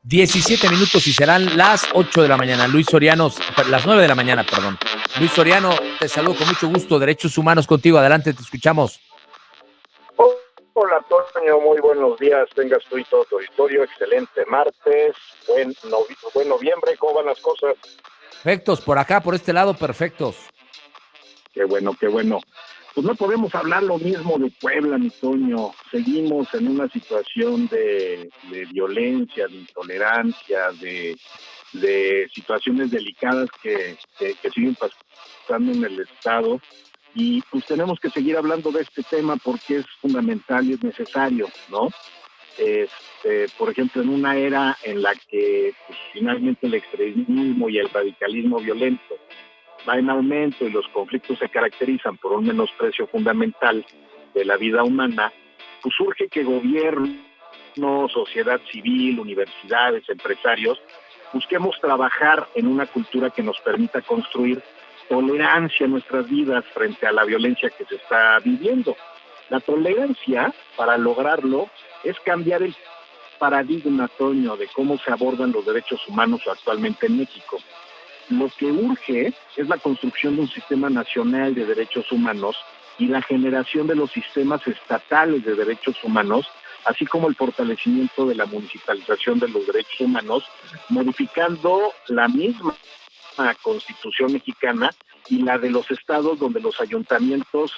17 minutos y serán las 8 de la mañana. Luis Soriano, las 9 de la mañana, perdón. Luis Soriano, te saludo con mucho gusto. Derechos Humanos contigo. Adelante, te escuchamos. Hola, Toño. Muy buenos días. Tengas tú y todo tu auditorio. Excelente martes. Buen noviembre. ¿Cómo van las cosas? Perfectos. Por acá, por este lado, perfectos. Qué bueno, qué bueno. Pues no podemos hablar lo mismo de Puebla, mi Toño. Seguimos en una situación de violencia, de intolerancia, de situaciones delicadas que siguen pasando en el Estado. Y pues tenemos que seguir hablando de este tema porque es fundamental y es necesario, ¿no? Por ejemplo, en una era en la que pues, finalmente el extremismo y el radicalismo violento va en aumento y los conflictos se caracterizan por un menosprecio fundamental de la vida humana, pues surge que gobierno, sociedad civil, universidades, empresarios, busquemos trabajar en una cultura que nos permita construir tolerancia en nuestras vidas frente a la violencia que se está viviendo. La tolerancia, para lograrlo, es cambiar el paradigma, Toño, de cómo se abordan los derechos humanos actualmente en México. Lo que urge es la construcción de un sistema nacional de derechos humanos y la generación de los sistemas estatales de derechos humanos, así como el fortalecimiento de la municipalización de los derechos humanos, modificando la misma Constitución mexicana y la de los estados, donde los ayuntamientos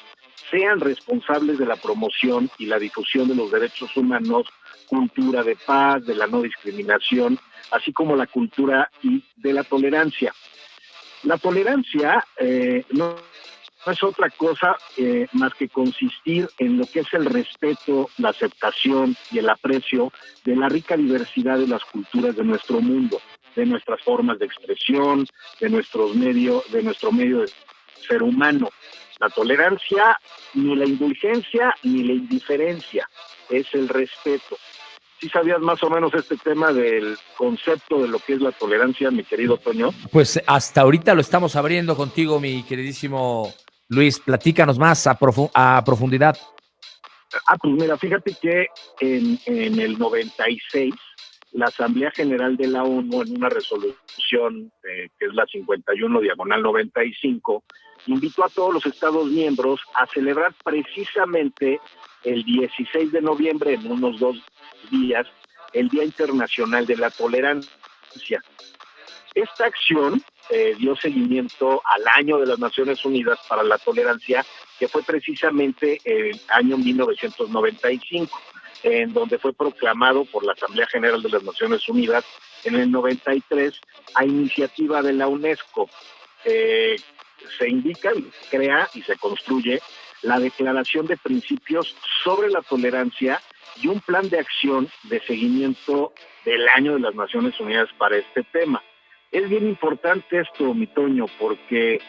sean responsables de la promoción y la difusión de los derechos humanos, cultura de paz, de la no discriminación, así como la cultura y de la tolerancia. La tolerancia no es otra cosa más que consistir en lo que es el respeto, la aceptación y el aprecio de la rica diversidad de las culturas de nuestro mundo, de nuestras formas de expresión, de nuestro medio de ser humano. La tolerancia, ni la indulgencia ni la indiferencia, es el respeto. ¿Sí sabías más o menos este tema del concepto de lo que es la tolerancia, mi querido Toño? Pues hasta ahorita lo estamos abriendo contigo, mi queridísimo Luis. Platícanos más a profundidad. Pues mira, fíjate que en el 96, la Asamblea General de la ONU, en una resolución que es la 51/95, invitó a todos los Estados miembros a celebrar precisamente el 16 de noviembre, en unos 2 días, el Día Internacional de la Tolerancia. Esta acción dio seguimiento al Año de las Naciones Unidas para la Tolerancia, que fue precisamente el año 1995, en donde fue proclamado por la Asamblea General de las Naciones Unidas en el 93 a iniciativa de la UNESCO. Se indica y crea y se construye la Declaración de Principios sobre la Tolerancia y un plan de acción de seguimiento del Año de las Naciones Unidas para este tema. Es bien importante esto, mi Toño, porque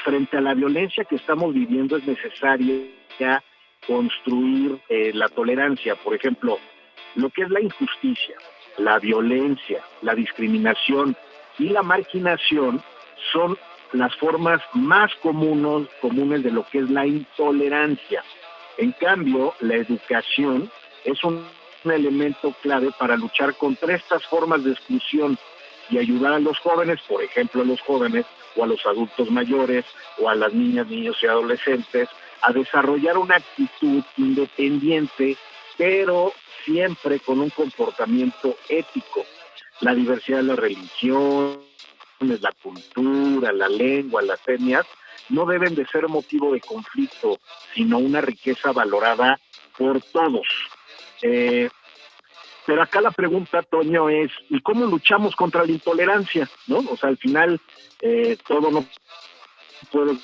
frente a la violencia que estamos viviendo es necesario ya construir la tolerancia. Por ejemplo, lo que es la injusticia, la violencia, la discriminación y la marginación son las formas más comunes de lo que es la intolerancia. En cambio, la educación es un elemento clave para luchar contra estas formas de exclusión y ayudar a los jóvenes, por ejemplo a los jóvenes o a los adultos mayores o a las niñas, niños y adolescentes, a desarrollar una actitud independiente, pero siempre con un comportamiento ético. La diversidad de las religiones, la cultura, la lengua, las etnias, no deben de ser motivo de conflicto, sino una riqueza valorada por todos. Pero acá la pregunta, Toño, es ¿y cómo luchamos contra la intolerancia? ¿No? O sea, al final todo no puede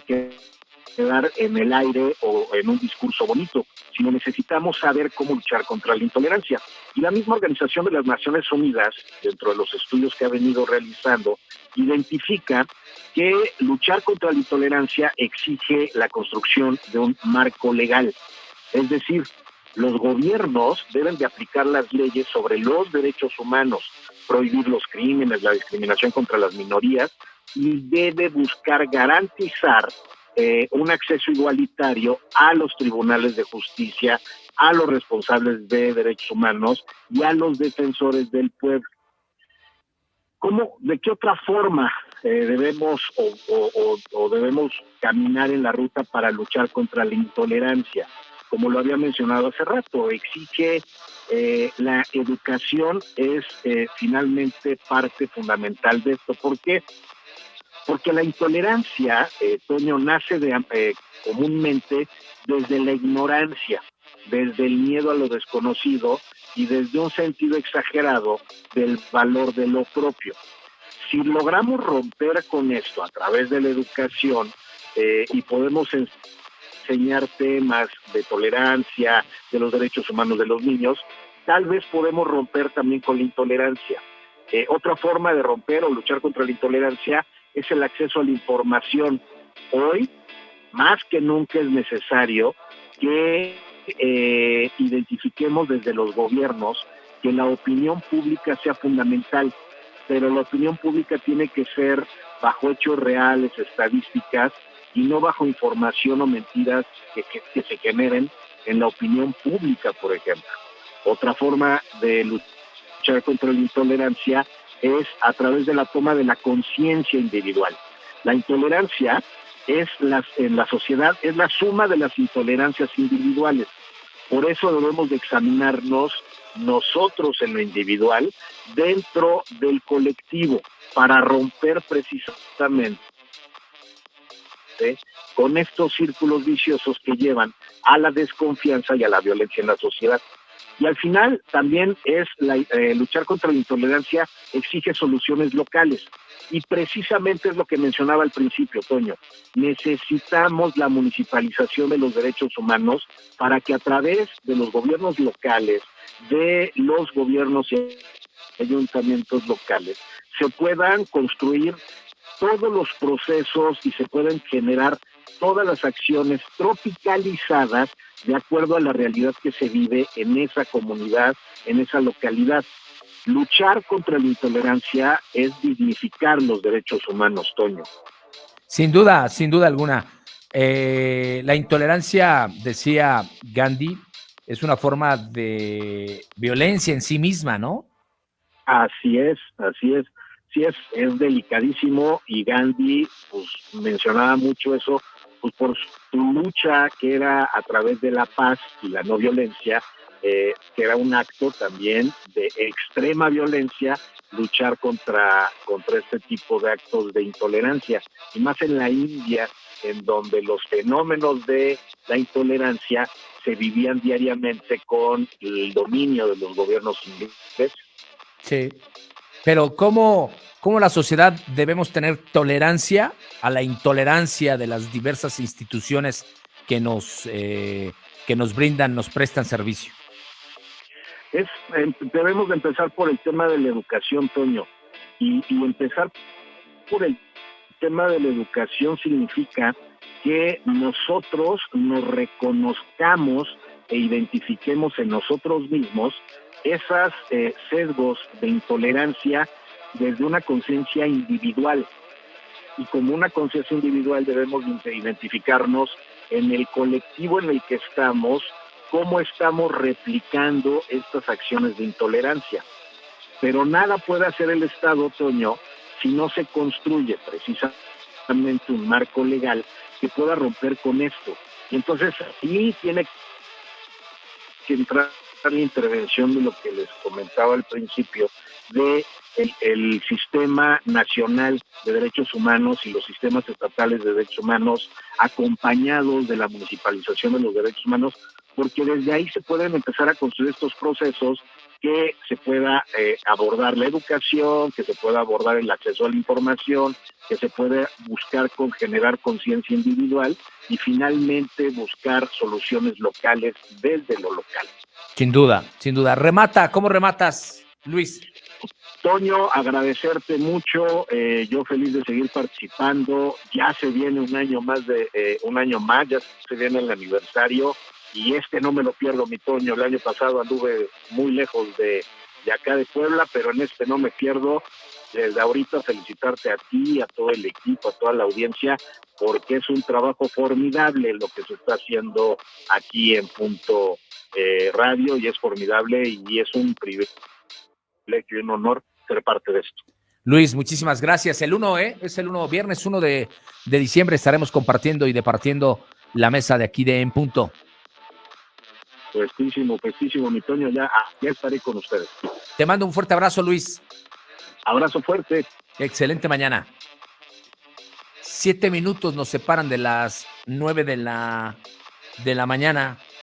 quedar en el aire o en un discurso bonito, sino necesitamos saber cómo luchar contra la intolerancia. Y la misma Organización de las Naciones Unidas, dentro de los estudios que ha venido realizando, identifica que luchar contra la intolerancia exige la construcción de un marco legal. Es decir, los gobiernos deben de aplicar las leyes sobre los derechos humanos, prohibir los crímenes, la discriminación contra las minorías, y debe buscar garantizar un acceso igualitario a los tribunales de justicia, a los responsables de derechos humanos y a los defensores del pueblo. ¿De qué otra forma debemos debemos caminar en la ruta para luchar contra la intolerancia? Como lo había mencionado hace rato, exige la educación es finalmente parte fundamental de esto. ¿Por qué? Porque la intolerancia, Toño, nace comúnmente desde la ignorancia, desde el miedo a lo desconocido y desde un sentido exagerado del valor de lo propio. Si logramos romper con esto a través de la educación y podemos enseñar temas de tolerancia, de los derechos humanos de los niños, tal vez podemos romper también con la intolerancia. Otra forma de romper o luchar contra la intolerancia es el acceso a la información. Hoy, más que nunca, es necesario que identifiquemos desde los gobiernos que la opinión pública sea fundamental, pero la opinión pública tiene que ser bajo hechos reales, estadísticas, y no bajo información o mentiras que se generen en la opinión pública, por ejemplo. Otra forma de luchar contra la intolerancia es a través de la toma de la conciencia individual. La intolerancia en la sociedad es la suma de las intolerancias individuales. Por eso debemos de examinarnos nosotros en lo individual dentro del colectivo para romper precisamente con estos círculos viciosos que llevan a la desconfianza y a la violencia en la sociedad. Y al final también luchar contra la intolerancia exige soluciones locales. Y precisamente es lo que mencionaba al principio, Toño. Necesitamos la municipalización de los derechos humanos para que a través de los gobiernos locales, de los gobiernos y ayuntamientos locales, se puedan construir todos los procesos y se pueden generar todas las acciones tropicalizadas de acuerdo a la realidad que se vive en esa comunidad, en esa localidad. Luchar contra la intolerancia es dignificar los derechos humanos, Toño. Sin duda alguna. La intolerancia, decía Gandhi, es una forma de violencia en sí misma, ¿no? Así es. Sí, es delicadísimo, y Gandhi pues mencionaba mucho eso, pues por su lucha que era a través de la paz y la no violencia, que era un acto también de extrema violencia, luchar contra este tipo de actos de intolerancia, y más en la India, en donde los fenómenos de la intolerancia se vivían diariamente con el dominio de los gobiernos ingleses. Sí, pero ¿cómo la sociedad debemos tener tolerancia a la intolerancia de las diversas instituciones que nos brindan, nos prestan servicio? Debemos de empezar por el tema de la educación, Toño, y empezar por el tema de la educación significa que nosotros nos reconozcamos e identifiquemos en nosotros mismos esas sesgos de intolerancia desde una conciencia individual. Y como una conciencia individual debemos identificarnos en el colectivo en el que estamos, cómo estamos replicando estas acciones de intolerancia. Pero nada puede hacer el Estado, Toño, si no se construye precisamente un marco legal que pueda romper con esto. Y entonces ahí tiene que entrar la intervención de lo que les comentaba al principio, de el Sistema Nacional de Derechos Humanos y los sistemas estatales de derechos humanos, acompañados de la municipalización de los derechos humanos, porque desde ahí se pueden empezar a construir estos procesos, que se pueda abordar la educación, que se pueda abordar el acceso a la información, que se puede buscar generar conciencia individual y finalmente buscar soluciones locales desde lo local. Sin duda. ¿Cómo rematas, Luis? Toño, agradecerte mucho, yo feliz de seguir participando. Ya se viene un año más, ya se viene el aniversario, y no me lo pierdo, mi Toño. El año pasado anduve muy lejos de de acá de Puebla, pero en este no me pierdo. Desde ahorita felicitarte a ti, a todo el equipo, a toda la audiencia, porque es un trabajo formidable lo que se está haciendo aquí en Punto Radio, y es formidable y es un privilegio y un honor ser parte de esto. Luis, muchísimas gracias. El 1, es el 1, viernes 1 de diciembre, estaremos compartiendo y departiendo la mesa de aquí de En Punto. Puestísimo, mi Toño, ya estaré con ustedes. Te mando un fuerte abrazo, Luis. Abrazo fuerte. Excelente mañana. 7 minutos nos separan de las 9 de la mañana.